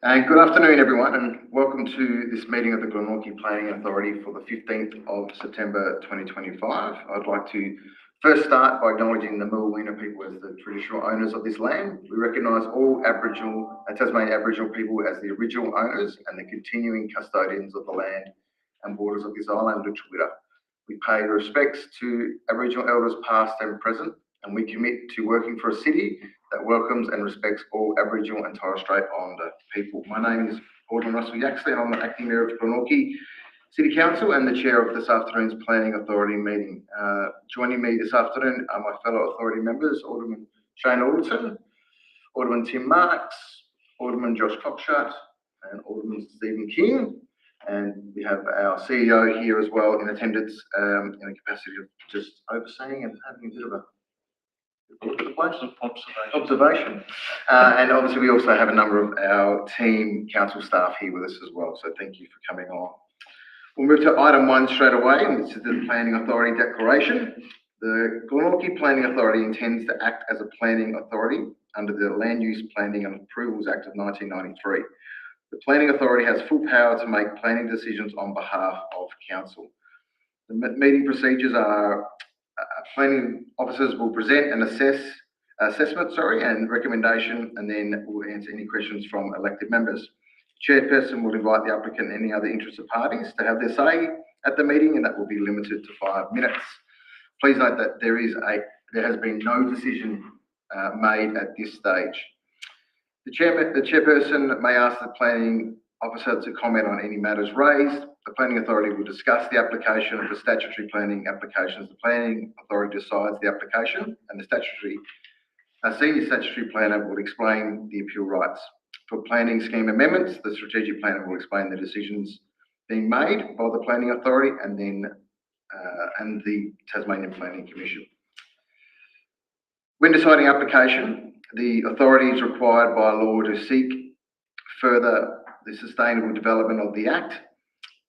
Good afternoon, everyone, and welcome to this meeting of the Glenorchy Planning Authority for the 15th of September 2025. I'd like to first start by acknowledging the Muwina people as the traditional owners of this land. We recognise all Tasmanian Aboriginal people as the original owners and the continuing custodians of the land and borders of this island, Lutruwita. We pay respects to Aboriginal elders past and present, and we commit to working for a city that welcomes and respects all Aboriginal and Torres Strait Islander people. My name is Alderman Russell Yaxley, and I'm the Acting Mayor of Glenorchy City Council and the Chair of this afternoon's Planning Authority meeting. Joining me this afternoon are my fellow authority members, Alderman Shane Alderton, Alderman Tim Marks, Alderman Josh Cockshut, and Alderman Stephen King. And we have our CEO here as well in attendance in the capacity of just overseeing and having a bit of a observation. And obviously we also have a number of our team council staff here with us as well, so thank you for coming on. We'll move to item 1 straight away, and this is the Planning Authority Declaration. The Glenorchy Planning Authority intends to act as a planning authority under the Land Use Planning and Approvals Act of 1993. The Planning Authority has full power to make planning decisions on behalf of council. The meeting procedures are planning officers will present an assessment and recommendation, and then we'll answer any questions from elected members. Chairperson will invite the applicant and any other interested parties to have their say at the meeting, and that will be limited to 5 minutes. Please note that there has been no decision made at this stage. The chairperson may ask the planning officer to comment on any matters raised. The Planning Authority will discuss the application for statutory planning applications. The Planning Authority decides the application, and the senior statutory planner will explain the appeal rights. For planning scheme amendments, the strategic planner will explain the decisions being made by the Planning Authority and the Tasmanian Planning Commission. When deciding application, the authority is required by law to seek further the sustainable development of the Act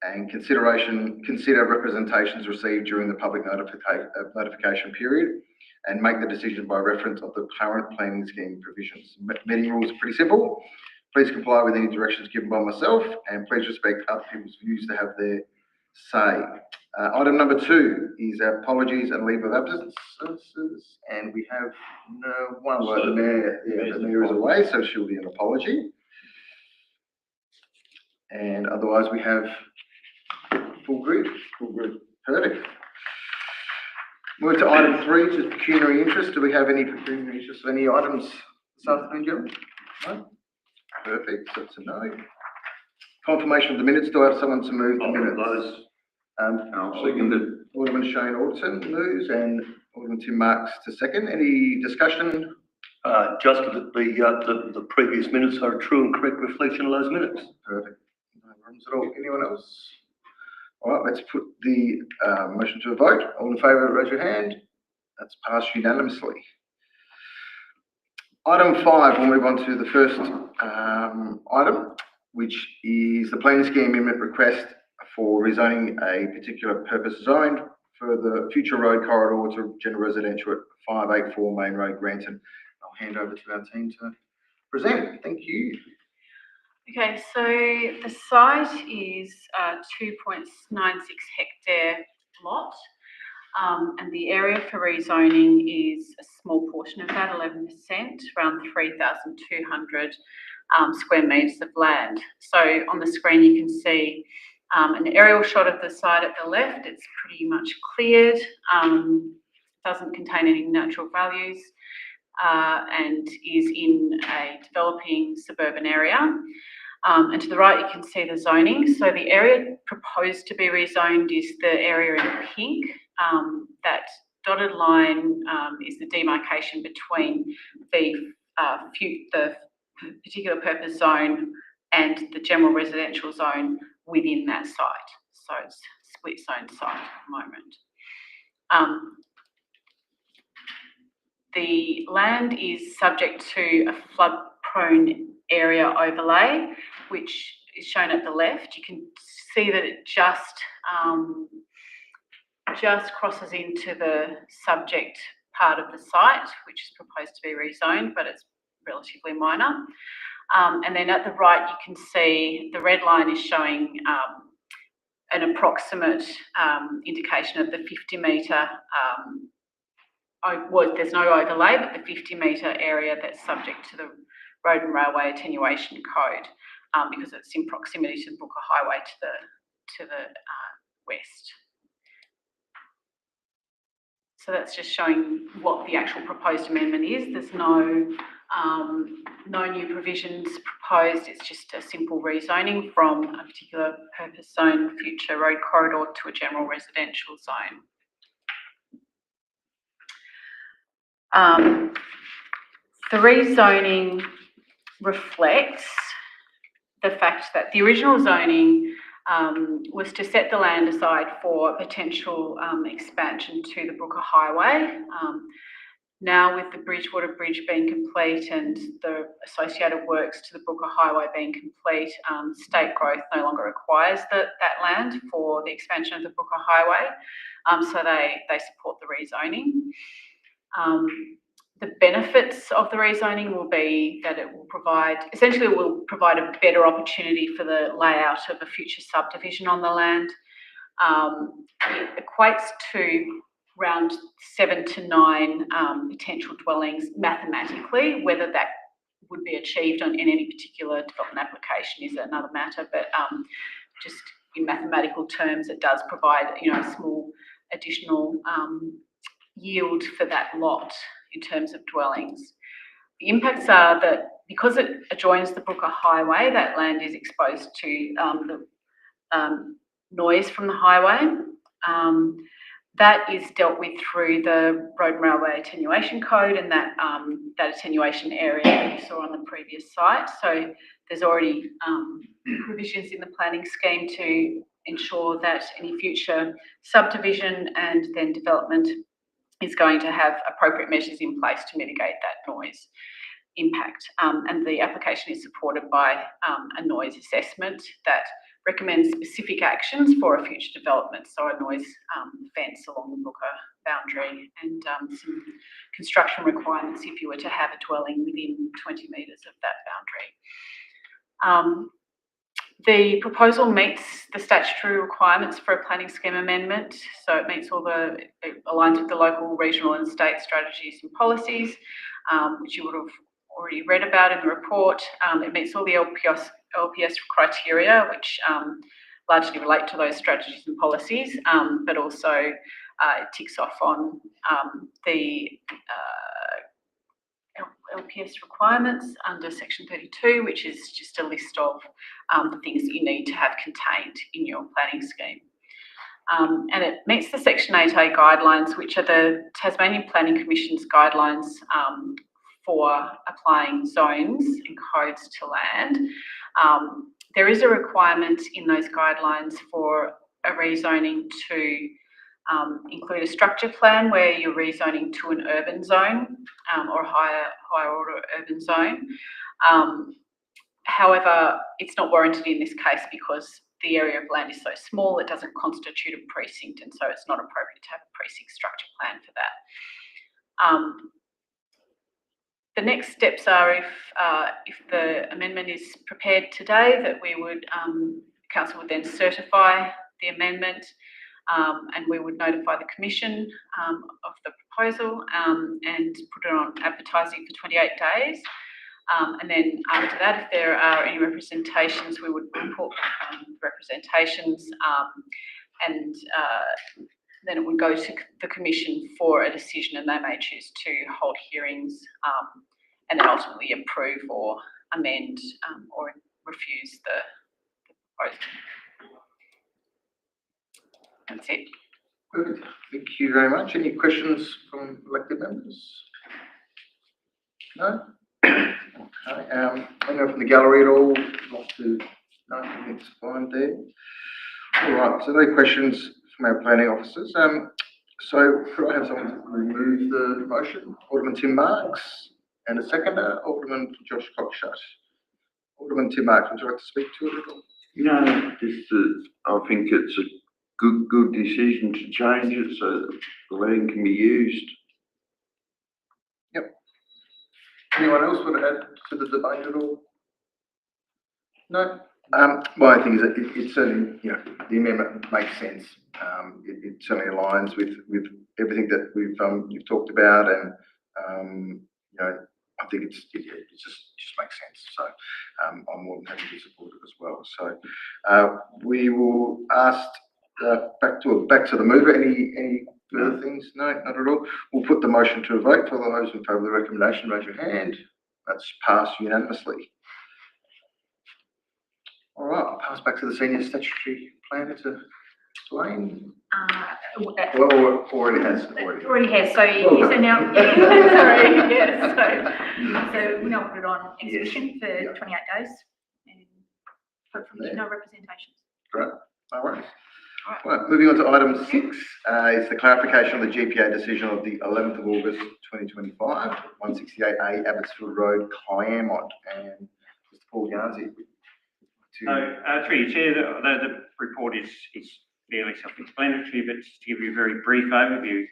and consider representations received during the public notification period, and make the decision by reference of the current planning scheme provisions. Meeting rules are pretty simple. Please comply with any directions given by myself, and please respect other people's views to have their say. Item number 2 is apologies and leave of absences, and we have one word. The Mayor is away, so she'll be an apology. And otherwise we have full group. Perfect. Move to item 3, which is pecuniary interest. Do we have any pecuniary interest of any items this afternoon, gentlemen? No? Perfect, so that's a no. Confirmation of the minutes. Do I have someone to move the minutes? I'll second it. Alderman Shane Alderton moves and Alderman Tim Marks to second. Any discussion? Just that the previous minutes are a true and correct reflection of those minutes. Perfect. No problems at all. Anyone else? All right, let's put the motion to a vote. All in favour, raise your hand. That's passed unanimously. Item 5, we'll move on to the first item, which is the planning scheme amendment request for rezoning a particular purpose zone for the future road corridor to general residential at 584 Main Road, Granton. I'll hand over to our team to present. Thank you. Okay, so the site is a 2.96 hectare lot, and the area for rezoning is a small portion of that, 11%, around 3,200 square metres of land. So on the screen you can see an aerial shot of the site at the left. It's pretty much cleared, doesn't contain any natural values, and is in a developing suburban area. And to the right you can see the zoning. So the area proposed to be rezoned is the area in pink. That dotted line is the demarcation between the particular purpose zone and the general residential zone within that site. So it's a split zone site at the moment. The land is subject to a flood-prone area overlay, which is shown at the left. You can see that it just crosses into the subject part of the site, which is proposed to be rezoned, but it's relatively minor. And then at the right, you can see the red line is showing an approximate indication of the 50 metre, there's no overlay, but the 50 metre area that's subject to the Road and Railway Attenuation Code, because it's in proximity to the Booker Highway to the west. So that's just showing what the actual proposed amendment is. There's no new provisions proposed. It's just a simple rezoning from a particular purpose zone, future road corridor, to a general residential zone. The rezoning reflects the fact that the original zoning was to set the land aside for potential expansion to the Brooker Highway. Now, with the Bridgewater Bridge being complete and the associated works to the Brooker Highway being complete, state growth no longer requires that land for the expansion of the Brooker Highway, so they support the rezoning. The benefits of the rezoning will be that it will provide a better opportunity for the layout of a future subdivision on the land. It equates to around 7 to 9 potential dwellings mathematically. Whether that would be achieved in any particular development application is another matter, but just in mathematical terms, it does provide a small additional yield for that lot in terms of dwellings. The impacts are that because it adjoins the Brooker Highway, that land is exposed to the noise from the highway. That is dealt with through the Road and Railway Attenuation Code and that attenuation area that you saw on the previous site. So there's already provisions in the planning scheme to ensure that any future subdivision and then development is going to have appropriate measures in place to mitigate that noise impact. And the application is supported by a noise assessment that recommends specific actions for a future development, so a noise fence along the Booker boundary and some construction requirements if you were to have a dwelling within 20 metres of that boundary. The proposal meets the statutory requirements for a planning scheme amendment, so it aligns with the local, regional and state strategies and policies, which you would have already read about in the report. It meets all the LPS criteria, which largely relate to those strategies and policies, but also it ticks off on the LPS requirements under section 32, which is just a list of the things that you need to have contained in your planning scheme. And it meets the section 8A guidelines, which are the Tasmanian Planning Commission's guidelines for applying zones and codes to land. There is a requirement in those guidelines for a rezoning to include a structure plan where you're rezoning to an urban zone or a higher order urban zone. However, it's not warranted in this case because the area of land is so small it doesn't constitute a precinct, and so it's not appropriate to have a precinct structure plan for that. The next steps are if the amendment is prepared today, that we would council would then certify the amendment, and we would notify the Commission of the proposal and put it on advertising for 28 days. And then after that, if there are any representations, we would report representations, and then it would go to the Commission for a decision, and they may choose to hold hearings and then ultimately approve or amend or refuse the proposal. That's it. Good. Thank you very much. Any questions from elected members? No? Okay. Anyone from the gallery at all like to? No, it's fine there. All right. So no questions from our planning officers. So could I have someone to remove the motion? Alderman Tim Marks and a seconder, Alderman Josh Cockshut. Alderman Tim Marks, would you like to speak to it at all? No, I think it's a good decision to change it so that the land can be used. Yep. Anyone else want to add to the debate at all? No, my thing is that it certainly, you know, the amendment makes sense. It certainly aligns with everything that you've talked about, and you know, I think it just makes sense. So I'm more than happy to support it as well. So we will ask back to the mover. Any further things? No, not at all. We'll put the motion to a vote. For those in favour of the recommendation, raise your hand. That's passed unanimously. All right, I'll pass back to the senior statutory planner to explain. Well, already has. Already has, so, Well so now, sorry, yeah, so we now put it on exhibition for Yeah. 28 days and hopefully no representations. Great, no worries. Right, moving on to item 6 is the clarification of the GPA decision of the 11th of August 2025, 168A Abbotsfield Road, Claremont, and Mr. Paul Garnsey. Through you, Chair, the report is fairly self-explanatory, but just to give you a very brief overview,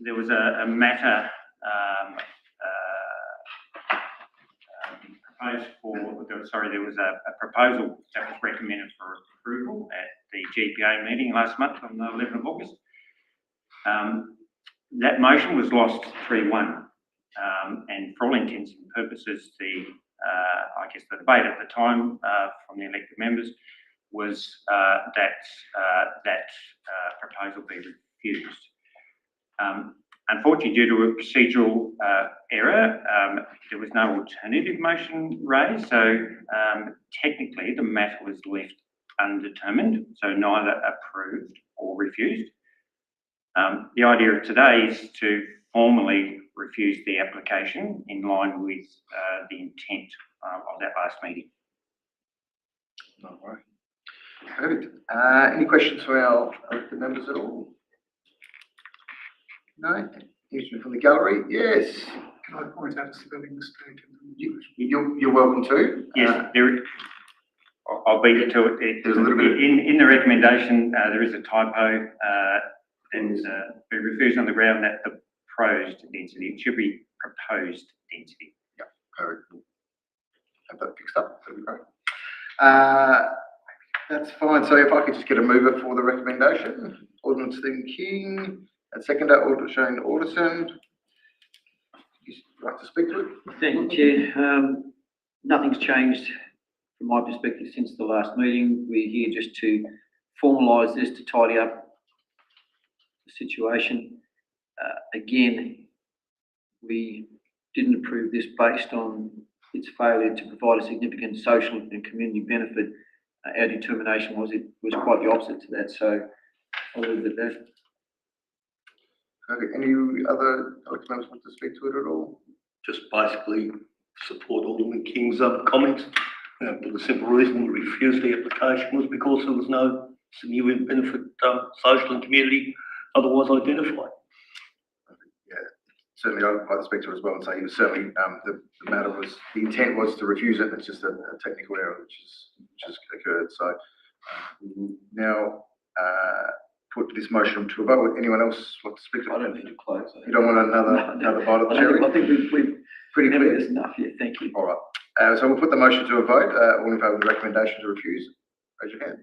there was a matter there was a proposal that was recommended for approval at the GPA meeting last month on the 11th of August. That motion was lost 3-1, and for all intents and purposes, I guess the debate at the time from the elected members was that proposal be refused. Unfortunately, due to a procedural error, there was no alternative motion raised, so technically the matter was left undetermined, so neither approved or refused. The idea of today is to formally refuse the application in line with the intent of that last meeting. All right. Perfect. Any questions for our elected members at all? No? Anything from the gallery? Yes. Can I point out a spelling mistake? You're welcome to. Yes, I'll beat you to it. There's a little bit in the recommendation, there is a typo, and be refused on the ground that the proposed density, it should be proposed density. Yeah, perfect. Have that fixed up, that'd be great. That's fine. So if I could just get a mover for the recommendation, Alderman Stephen King, and seconder, Alderman Shane Alderson. You'd like to speak to it? Thank you, Chair. Nothing's changed from my perspective since the last meeting. We're here just to formalise this, to tidy up the situation. Again, we didn't approve this based on its failure to provide a significant social and community benefit. Our determination was it was quite the opposite to that, so I'll leave it at that. Okay. Any other elected members want to speak to it at all? Just basically support Alderman King's comments. For the simple reason we refused the application was because there was no significant benefit, social and community, otherwise identified. Yeah, certainly I'd like to speak to it as well and say it was certainly the matter was, the intent was to refuse it. It's just a technical error which has occurred. So we will now put this motion to a vote. Would anyone else want to speak to it? I don't need to close. You don't want another bite of the cherry? I think we've Pretty clear. there's enough here. Thank you. All right. So we'll put the motion to a vote. All in favour of the recommendation to refuse, raise your hand.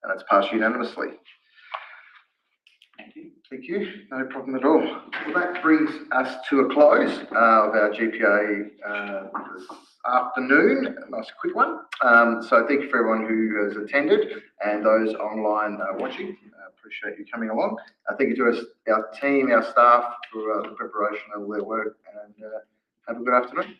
And that's passed unanimously. Thank you. Thank you. No problem at all. Well, that brings us to a close of our GPA this afternoon. A nice quick one. So thank you for everyone who has attended and those online watching. Appreciate you coming along. Thank you to our team, our staff for the preparation of their work, and have a good afternoon.